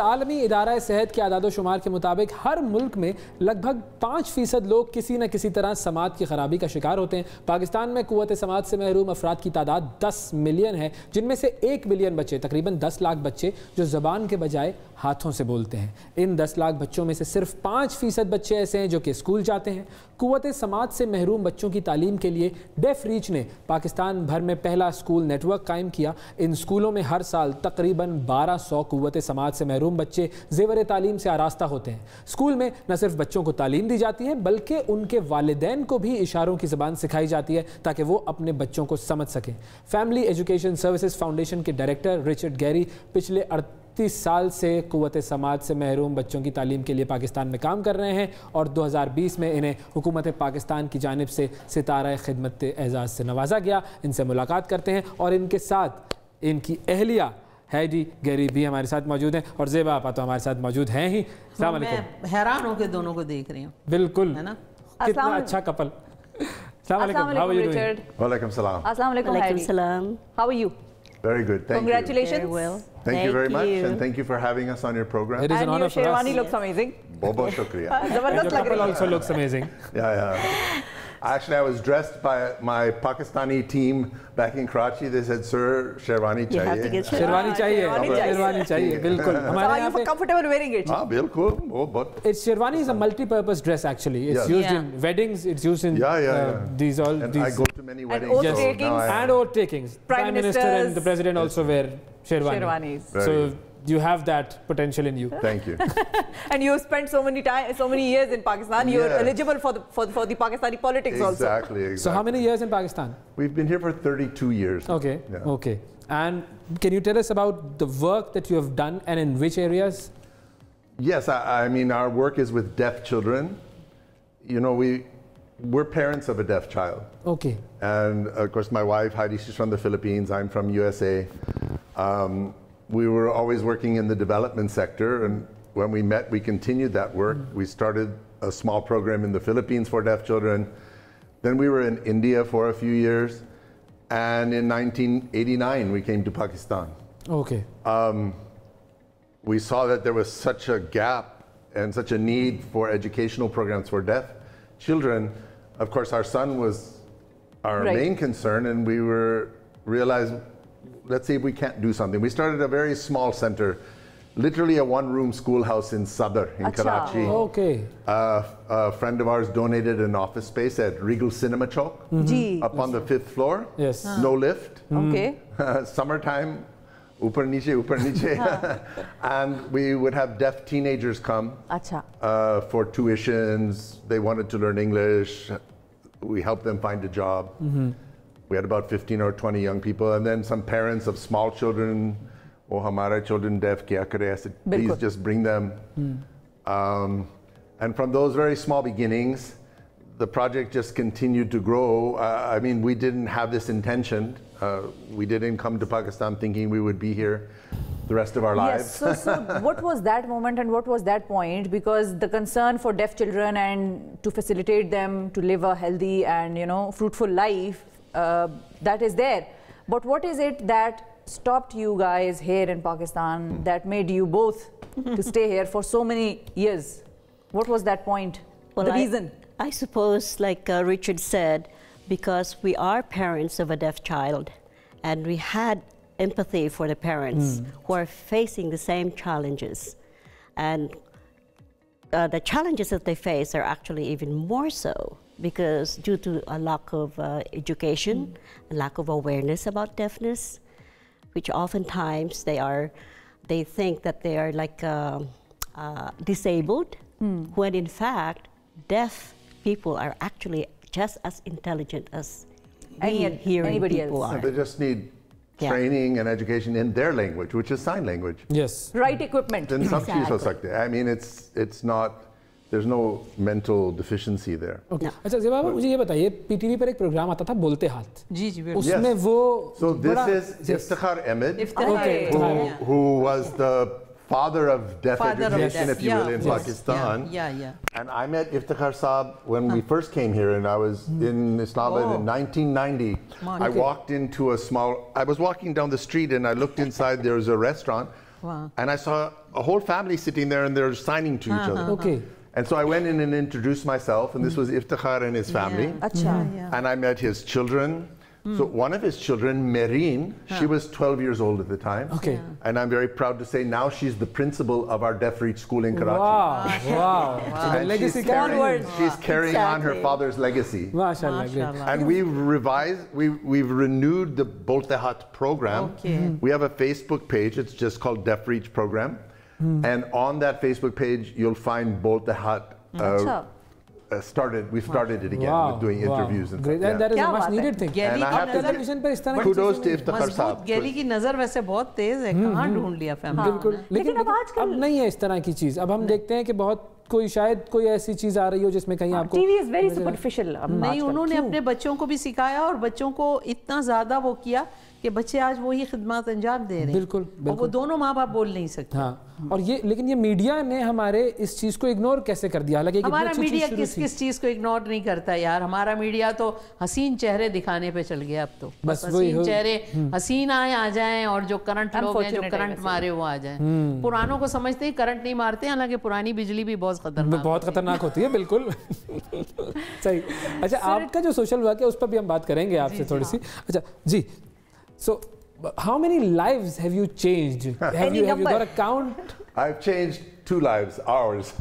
عالمی ادارہ صحت کے اعداد و شمار کے مطابق ہر ملک میں لگ بھگ 5% لوگ کسی نہ کسی طرح سماعت کی خرابی کا شکار ہوتے ہیں۔ پاکستان میں قوت سماعت سے محروم افراد کی تعداد 10 ملین ہے، جن میں سے 1 ملین بچے، تقریباً 10 لاکھ بچے جو زبان کے بجائے ہاتھوں سے بولتے ہیں۔ ان 10 لاکھ بچوں میں سے صرف 5% بچے ایسے ہیں جو کہ اسکول جاتے ہیں۔ قوت سماعت سے محروم بچوں کی تعلیم کے لیے ڈیف ریچ نے پاکستان بھر میں پہلا اسکول نیٹ ورک قائم کیا۔ ان اسکولوں میں ہر سال تقریباً 1200 قوت سماعت سے محروم بچے زیور تعلیم سے آراستہ ہوتے ہیں۔ اسکول میں نہ صرف بچوں کو تعلیم دی جاتی ہے بلکہ ان کے والدین کو بھی اشاروں کی زبان سکھائی جاتی ہے تاکہ وہ اپنے بچوں کو سمجھ سکیں۔ فیملی ایجوکیشن سروسز فاؤنڈیشن کے ڈائریکٹر رچرڈ گیری پچھلے 38 سال سے قوت سماعت سے محروم بچوں کی تعلیم کے لیے پاکستان میں کام کر رہے ہیں اور 2020 میں انہیں حکومت پاکستان کی جانب سے ستارہ خدمت اعزاز سے نوازا گیا۔ ان سے ملاقات کرتے ہیں اور ان کے ساتھ ان کی اہلیہ ہیڈی گیری بھی ہمارے ساتھ موجود ہیں اور زیبا آپا تو ہمارے ساتھ موجود ہیں ہی۔ السلام علیکم۔ میں حیران ہو کے دونوں کو دیکھ رہی ہوں۔ بالکل، ہے نا، کتنا اچھا کپل۔ السلام علیکم، ہاؤ آر یو ڈوئنگ؟ وعلیکم السلام۔ السلام علیکم Heidi, how are you? Very good, thank you. Congratulations. Thank you very much and thank you for having us on your program. It is an honor for us. Sherwani looks amazing. Bahut shukriya. Your couple also looks amazing. Yeah. Actually, I was dressed by my Pakistani team back in Karachi. They said, "Sir, Sherwani chahiye." You have to get sherwani چاہیے، شیروانی چاہیے، بالکل۔ So ہمارے are یہاں you پہ comfortable wearing it? ہاں بالکل، وہ بہت sherwani is a multi-purpose dress actually. It's used in weddings, it's used in these all and I these go to many weddings. oath takings. and oath takings. Prime Minister and the President also wear Sherwanis. So you have that potential in you. Thank you. And you spent so many years in Pakistan. You're eligible for the Pakistani politics also. Exactly. So how many years in Pakistan? We've been here for 32 years. Okay. Yeah. Okay. And can you tell us about the work that you have done and in which areas? Yes, I mean our work is with deaf children. You know, we're parents of a deaf child. Okay. And of course my wife Heidi, she's from the Philippines, I'm from USA. We were always working in the development sector, and when we met we continued that work. We started a small program in the Philippines for deaf children. Then we were in India for a few years, and in 1989 we came to Pakistan. Okay. We saw that there was such a gap and such a need for educational programs for deaf children. Of course, our son was our main concern, and we realized, let's see if we can't do something. We started a very small center, literally a one-room schoolhouse in Sadr in Karachi. Okay. A friend of ours donated an office space at Regal Cinema Chowk, up on the 5th floor. Yes. No lift. Okay. Summertime, upar niche. And we would have deaf teenagers come for tuitions. They wanted to learn English. We helped them find a job. We had about 15 or 20 young people, and then some parents of small children, oh hamara children deaf kya kare, I said please just bring them. And from those very small beginnings the project just continued to grow. I mean, we didn't have this intention. We didn't come to Pakistan thinking we would be here the rest of our lives. Yes, so what was that moment and what was that point? Because the concern for deaf children and to facilitate them to live a healthy and, you know, fruitful life, that is there. But what is it that stopped you guys here in Pakistan that made you both to stay here for so many years? What was that point? Well, the reason? I suppose, like Richard said, because we are parents of a deaf child, and we had empathy for the parents who are facing the same challenges. And the challenges that they face are actually even more so, because due to a lack of education, a lack of awareness about deafness, which oftentimes they think that they are like disabled, when in fact deaf people are actually just as intelligent as hearing people are. They just need training and education in their language, which is sign language. Yes. Right equipment. Then some cheez ho sakte. I mean, it's not. There's no mental deficiency there. Okay. اچھا زیبا مجھے یہ بتائیے P T V پر ایک programme آتا تھا بولتے ہاتھ. جی جی اس میں وہ So this is Iftikhar Ahmed, who was the father of deaf education, if you will, in Pakistan. And I met Iftikhar Saab when we first came here, and I was in Islamabad in 1990. I was walking down the street and I looked inside. There was a restaurant Wow. And I saw a whole family sitting there and they're signing to each other. Okay. And so I went in and introduced myself, and this was Iftikhar and his family. And I met his children. So one of his children, Mehreen, she was 12 years old at the time. Okay. And I'm very proud to say now she's the principal of our deaf reach school in Karachi. Wow. So the And legacy she's carrying on her father's legacy. MashaAllah. Great. And we've renewed the Bolte-Hat program. We have a Facebook page, it's just called Deaf Reach Program. And on that Facebook page, you'll find Bolte-Hat we've started it again with doing interviews and great. stuff. And that is a much needed thing. And I have to give kudos to Iftikhar Saab. गैली की नजर वैसे बहुत तेज है, कहाँ ढूंढ लिया family? बिल्कुल, लेकिन अब नहीं है इस तरह की चीज. अब हम देखते हैं कि बहुत कोई शायद कोई ऐसी चीज आ रही हो जिसमें कहीं आपको टीवी इज वेरी सुपरफिशियल. नहीं, उन्होंने अपने बच्चों को भी सिखाया और बच्चों को इतना ज्यादा वो किया कि बच्चे आज वही खिदमत अंजाम दे रहे हैं. बिल्कुल. और वो दोनों माँ बाप बोल नहीं सकते. हाँ. और ये लेकिन ये मीडिया ने हमारे इस चीज को इग्नोर कैसे कर दिया? हालांकि हमारा मीडिया किस चीज को इग्नोर नहीं करता यार. हमारा मीडिया तो हसीन चेहरे दिखाने पे चल गया अब तो. बस हसीन चेहरे, हसीन आ जाएं और जो करंट लोग हैं जो करंट मारे वो आ जाएं. पुरानों को समझते ही करंट नहीं मारते, हालांकि पुरानी बिजली भी बहुत खतरनाक होती है. बिल्कुल सही. अच्छा, आपका जो सोशल वर्क है उस पर भी हम बात करेंगे आपसे थोड़ी सी. अच्छा जी, so how many lives have you changed? Have you got a count? I've changed 2 lives, ours.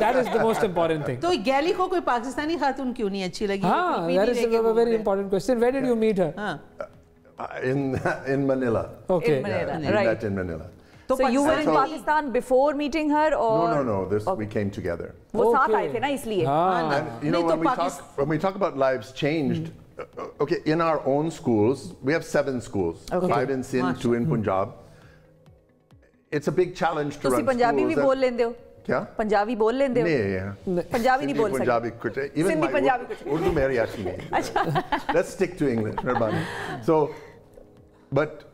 That is the most important thing. तो गैली को कोई पाकिस्तानी खातून क्यों नहीं अच्छी लगी? हाँ, that is a very important question. Where did you meet her? In Manila. Okay. In Manila, We right. met in Manila. So you were in Pakistan before meeting her, or No. We came together. वो साथ आए थे ना इसलिए. And you know, when we talk about lives changed, okay, in our own schools, we have 7 schools, 5 in Sindh, 2 in Punjab. It's a big challenge to run schools. Punjabi भी बोल लेते हो? क्या? पंजाबी बोल लेते हो? नहीं, पंजाबी नहीं बोल सकते. पंजाबी कुछ, even उर्दू मेरी अच्छी नहीं. अच्छा. Let's stick to English, मेहरबानी. So, but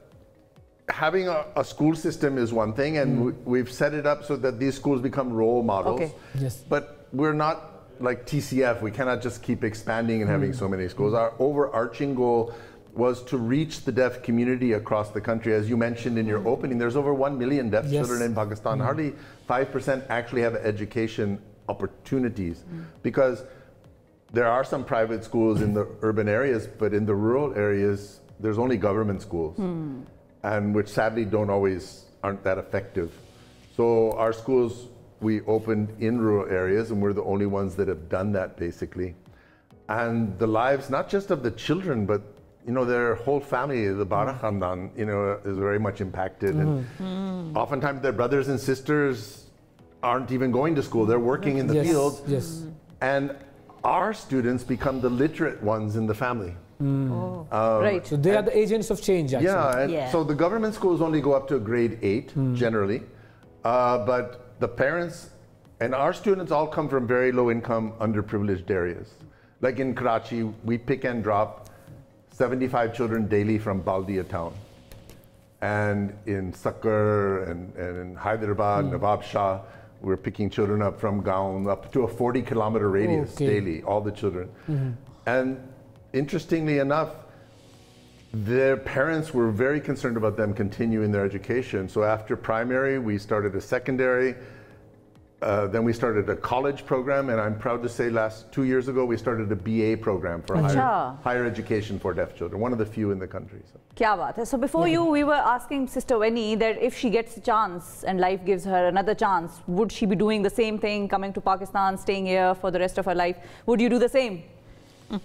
having a school system is one thing, and we've set it up so that these schools become role models. Okay. Yes. But we're not like TCF. We cannot just keep expanding and having so many schools. Our overarching goal was to reach the deaf community across the country. As you mentioned in your opening, there's over 1 million deaf children in Pakistan. Hardly 5% actually have education opportunities, because there are some private schools in the urban areas, but in the rural areas, there's only government schools, and which sadly aren't that effective. So our schools, we opened in rural areas, and we're the only ones that have done that, basically. And the lives, not just of the children, but you know, their whole family, the Bara Khandan, you know, is very much impacted. And oftentimes their brothers and sisters aren't even going to school. They're working in the fields. Yes. And our students become the literate ones in the family. Right. So they are the agents of change, actually. Yeah, so the government schools only go up to grade 8, generally. But the parents and our students all come from very low income, underprivileged areas. Like in Karachi, we pick and drop 75 children daily from Baldia town. And in Sakkar and in Hyderabad, Nawab Shah, we're picking children up from Gaon up to a 40-kilometer radius daily, all the children. And interestingly enough, their parents were very concerned about them continuing their education. So after primary, we started a secondary. Then we started a college program, and I'm proud to say 2 years ago, we started a BA program for higher education for deaf children, one of the few in the country. So. क्या बात है. So before you, we were asking Sister Winnie that if she gets a chance and life gives her another chance, would she be doing the same thing, coming to Pakistan, staying here for the rest of her life? Would you do the same?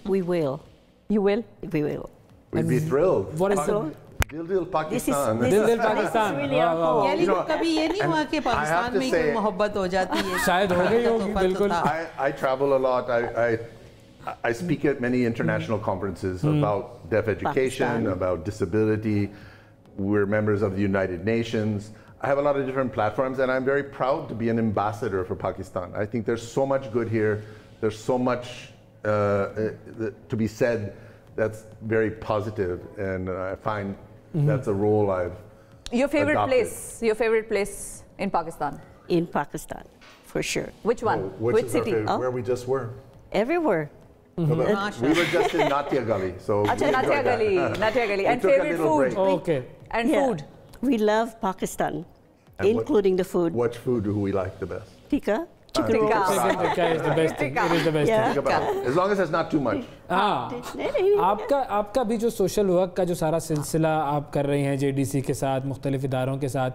We will. You will? We will. We'd be thrilled. What is so? Dil Pakistan. Dil Pakistan. गैली को कभी ये नहीं हुआ कि पाकिस्तान में कोई मोहब्बत हो जाती है? शायद हो गई होगी, बिल्कुल. I travel a lot. I speak at many international conferences about deaf education, about disability. We're members of the United Nations. I have a lot of different platforms, and I'm very proud to be an ambassador for Pakistan. I think there's so much good here. There's so much to be said that's very positive, and I find that's a role I've Your favorite adopted. Your favorite place in Pakistan? In Pakistan, for sure. Which one? Which city? Where we just were. Everywhere. We were just in Natia Gali, so Natia Gali. And took a favorite little food? break. Okay. And food? We love Pakistan. including the food. Which food do we like the best? Tikka. Chicken rolls. Chicken tikka is the best thing. It is the best thing. As long as there's not too much. आपका भी जो social work का जो सारा सिलसिला आप कर रही हैं JDC के साथ, मुख्तलिफ इदारों के साथ,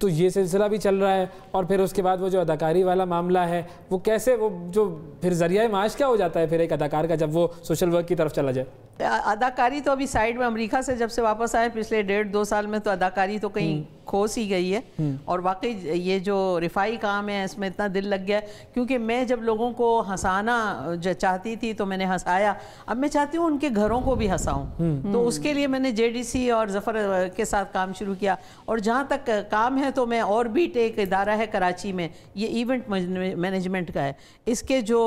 तो ये सिलसिला भी चल रहा है, और फिर उसके बाद वो जो अदाकारी वाला मामला है, वो कैसे, वो जो फिर जरिया माश क्या हो जाता है फिर एक अदाकार का जब वो सोशल वर्क की तरफ चला जाए? अदाकारी तो अभी साइड में, अमेरिका से जब से वापस आए पिछले 1.5-2 साल में, तो अदाकारी तो कहीं खोस ही गई है। और वाकई ये जो रिफाई काम है इसमें इतना दिल लग गया, क्योंकि मैं जब लोगों को हंसाना चाहती थी तो मैंने हंसाया, अब मैं चाहती हूँ उनके घरों को भी हंसाऊं, तो उसके लिए मैंने JDC और ज़फ़र के साथ काम शुरू किया। और जहाँ तक काम है तो मैं ऑर्बिट एक इदारा है कराची में, ये इवेंट मैनेजमेंट का है, इसके जो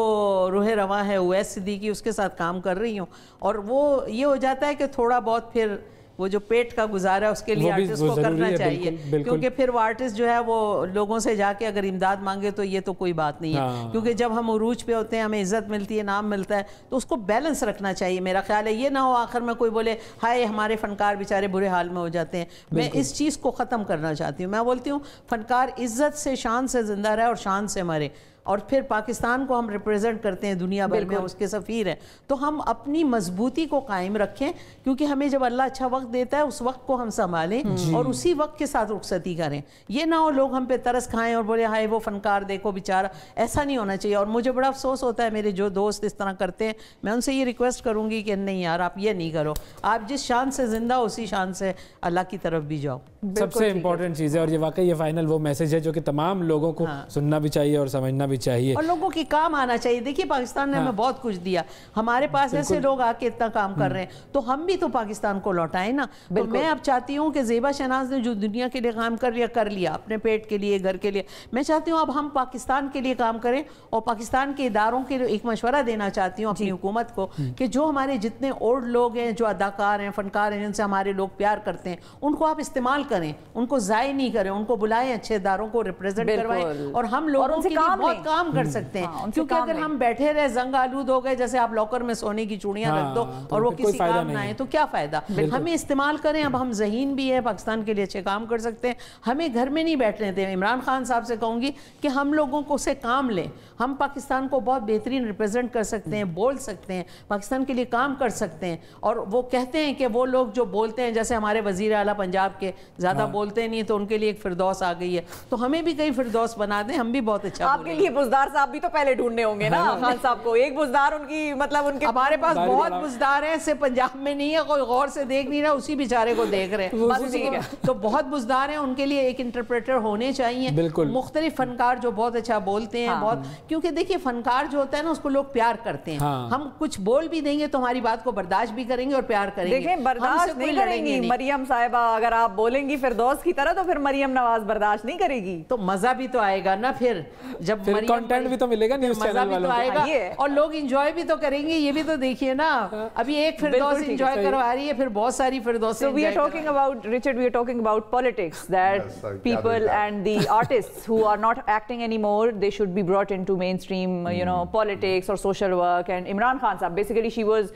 रूह रवां है उवैस सिद्दीकी, उसके साथ काम कर रही हूँ। और वो ये हो जाता है कि थोड़ा बहुत फिर वो जो पेट का गुजारा है उसके लिए आर्टिस्ट को करना चाहिए, क्योंकि फिर वो आर्टिस्ट जो है वो लोगों से जाके अगर इमदाद मांगे तो ये तो कोई बात नहीं है, क्योंकि जब हम उरूज पे होते हैं, हमें इज्जत मिलती है, नाम मिलता है, तो उसको बैलेंस रखना चाहिए। मेरा ख्याल है ये ना हो आखिर में कोई बोले हाय हमारे फनकार बेचारे बुरे हाल में हो जाते हैं। मैं इस चीज़ को ख़त्म करना चाहती हूँ। मैं बोलती हूँ फनकार इज्जत से, शान से ज़िंदा रहे और शान से मरे। और फिर पाकिस्तान को हम रिप्रेजेंट करते हैं दुनिया भर में, उसके सफ़ीर हैं, तो हम अपनी मजबूती को कायम रखें, क्योंकि हमें जब अल्लाह अच्छा वक्त देता है उस वक्त को हम संभालें और उसी वक्त के साथ रुखसती करें। ये ना हो लोग हम पे तरस खाएं और बोले हाय वो फनकार देखो बेचारा, ऐसा नहीं होना चाहिए। और मुझे बड़ा अफसोस होता है मेरे जो दोस्त इस तरह करते हैं, मैं उनसे ये रिक्वेस्ट करूँगी कि नहीं यार आप ये नहीं करो, आप जिस शान से ज़िंदा हो उसी शान से अल्लाह की तरफ भी जाओ। सबसे इम्पोर्टेंट चीज़ है, और ये वाकई ये फाइनल वो मैसेज है जो कि तमाम लोगों को सुनना भी चाहिए और समझना भी चाहिए, और लोगों की काम आना चाहिए। देखिए पाकिस्तान ने हमें बहुत कुछ दिया, हमारे पास ऐसे लोग आके इतना काम कर रहे हैं, तो हम भी तो पाकिस्तान को लौटाएं ना। तो मैं अब चाहती हूँ कि ज़ेबा शहनाज ने जो दुनिया के लिए काम कर लिया अपने पेट के लिए, घर के लिए, मैं चाहती हूँ अब हम पाकिस्तान के लिए काम करें। और पाकिस्तान के इदारों के लिए एक मशवरा देना चाहती हूँ अपनी हुकूमत को, कि जो हमारे जितने ओल्ड लोग हैं, जो अदाकार हैं, फनकार हैं, जिनसे हमारे लोग प्यार करते हैं, उनको आप इस्तेमाल करें, उनको ज़ाय नहीं करें, उनको बुलाएं, अच्छे इदारों को रिप्रेजेंट करवाएं, और हम लोगों के लिए बहुत काम कर सकते हैं। क्योंकि अगर हम बैठे रहे जंग आलूद हो गए, जैसे आप लॉकर में सोने की चूड़ियां रख दो और वो किसी काम ना आए, तो क्या फायदा। हमें इस्तेमाल करें। अब हम ज़हीन भी है, पाकिस्तान के लिए अच्छे काम कर सकते हैं, हमें घर में नहीं बैठने दें। इमरान खान साहब से कहूँगी कि हम लोगों को से काम लें, हम पाकिस्तान को बहुत बेहतरीन रिप्रेजेंट कर सकते हैं, बोल सकते हैं, पाकिस्तान के लिए काम कर सकते हैं। और वो कहते हैं कि वो लोग जो बोलते हैं, जैसे हमारे वज़ीर आला पंजाब के ज़्यादा बोलते नहीं, तो उनके लिए एक फिरदौस आ गई है, तो हमें भी कई फिरदौस बना दें, हम भी बहुत अच्छा। आपके लिए बुज़दार साहब भी तो पहले ढूंढने होंगे ना खान साहब को, एक बुज़दार उनकी, मतलब उनके हमारे पास बहुत बुज़दार हैं, सिर्फ पंजाब में नहीं है, कोई गौर से देख नहीं रहा, उसी बेचारे को देख रहे हैं, तो बहुत बुज़दार हैं, उनके लिए एक इंटरप्रेटर होने चाहिए, मुख्तलिफ फनकार जो बहुत अच्छा बोलते हैं, बहुत, क्योंकि देखिए फनकार जो होता है ना उसको लोग प्यार करते हैं। हम कुछ बोल भी देंगे तो हमारी बात को बर्दाश्त भी करेंगे और प्यार करेंगे। देखें बर्दाश्त नहीं करेंगी मरियम साहिबा, अगर आप बोलेंगी फिरदौस की तरह तो फिर मरियम नवाज बर्दाश्त नहीं करेगी, तो मजा भी तो आएगा ना, फिर जब कंटेंट भी तो मिलेगा, मजा भी तो आएगा और लोग एंजॉय भी तो करेंगे। ये भी तो देखिए ना, अभी एक फिरदौस एंजॉय करवा रही है, फिर बहुत सारी फिरदौस। So we are talking about, Richard, we are talking about politics, that people and the artists who are not acting anymore, they should be brought into mainstream, you know, politics or social work. And Imran Khan sahab, basically she was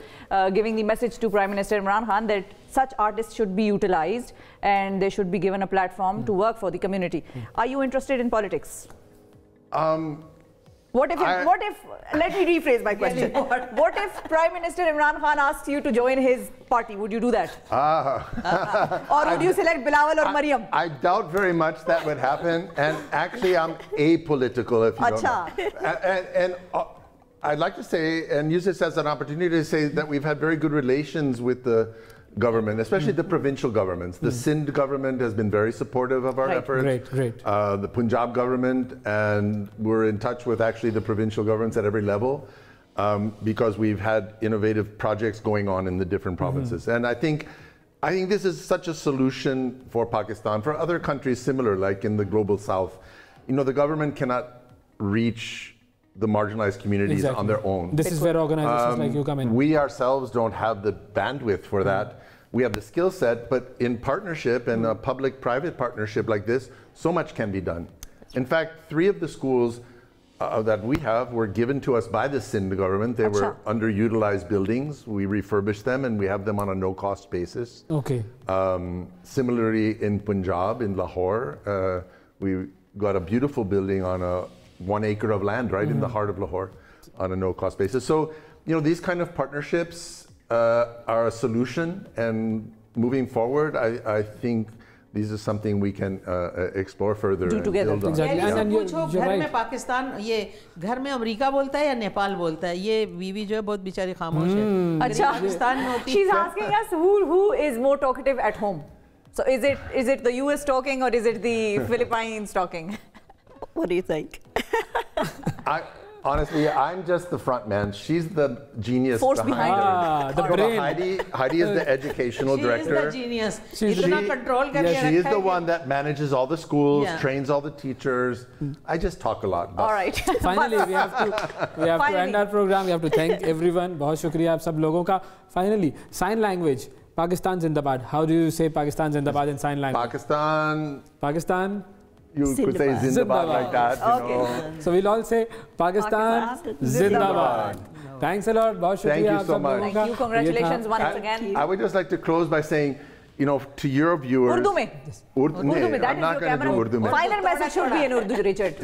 giving the message to Prime Minister Imran Khan that such artists should be utilized and they should be given a platform to work for the community. Are you interested in politics? What if, let me rephrase my question. What if Prime Minister Imran Khan asks you to join his party? Would you do that? Or would you select Bilawal or Mariam? I doubt very much that would happen. And actually, I'm apolitical, if you don't know. And I'd like to say, and use this as an opportunity to say that we've had very good relations with the government, especially the provincial governments. The Sindh government has been very supportive of our efforts. Great. The Punjab government, and we're in touch with actually the provincial governments at every level because we've had innovative projects going on in the different provinces. And I think this is such a solution for Pakistan, for other countries similar, like in the global south. You know, the government cannot reach the marginalized communities on their own. This is where organizations like you come in. We ourselves don't have the bandwidth for that. We have the skill set, but in partnership and a public-private partnership like this, so much can be done. In fact, 3 of the schools that we have were given to us by the Sindh government. They were underutilized buildings. We refurbished them and we have them on a no-cost basis. Okay. Similarly, in Punjab, in Lahore, We got a beautiful building on 1 acre of land right in the heart of Lahore on a no-cost basis. So, these kind of partnerships are a solution, and moving forward, I think these are something we can explore further. Do together. And build on. Exactly. पूछो घर में पाकिस्तान, ये घर में America बोलता है या नेपाल बोलता है? ये बीवी जो है बहुत बेचारी खामोश है. अच्छा. पाकिस्तान में होती है. She's asking us who is more talkative at home. So is it the US talking or is it the Philippines talking? What do you think? Honestly, I'm just the front man. She's the genius Force behind it. The brain. Heidi is the educational director. She is the genius. She control she is the one that manages all the schools, trains all the teachers. I just talk a lot. All right. Finally, we have to end our program. We have to thank everyone. बहुत शुक्रिया आप सब लोगों का. Finally, sign language. Pakistan Zindabad. How do you say Pakistan Zindabad in sign language? Pakistan. You could say Zindabad like that. Okay. So we'll all say Pakistan Zindabad. Thanks a lot. बहुत शुक्रिया. Thank you so much. Thank you. Congratulations once again. I would just like to close by saying, to your viewers. Urdu mein. Urdu mein. I'm not going to do Urdu mein. Final message should be in Urdu, Richard.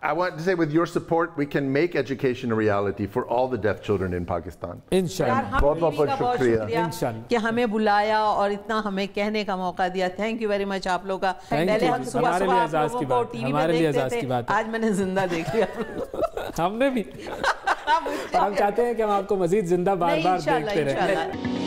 I want to say, with your support, we can make education a reality for all the deaf children in Pakistan. Inshallah. बहुत शुक्रिया. Inshallah. कि हमें बुलाया और इतना हमें कहने का मौका दिया. थैंक यू वेरी मच आप लोग का. पहले हम सुबह आप लोगों को टीवी में देखते थे. आज मैंने जिंदा देख लिया. हमने भी. हम चाहते हैं कि हम आपको मजीद जिंदा बार-बार देखते रहें.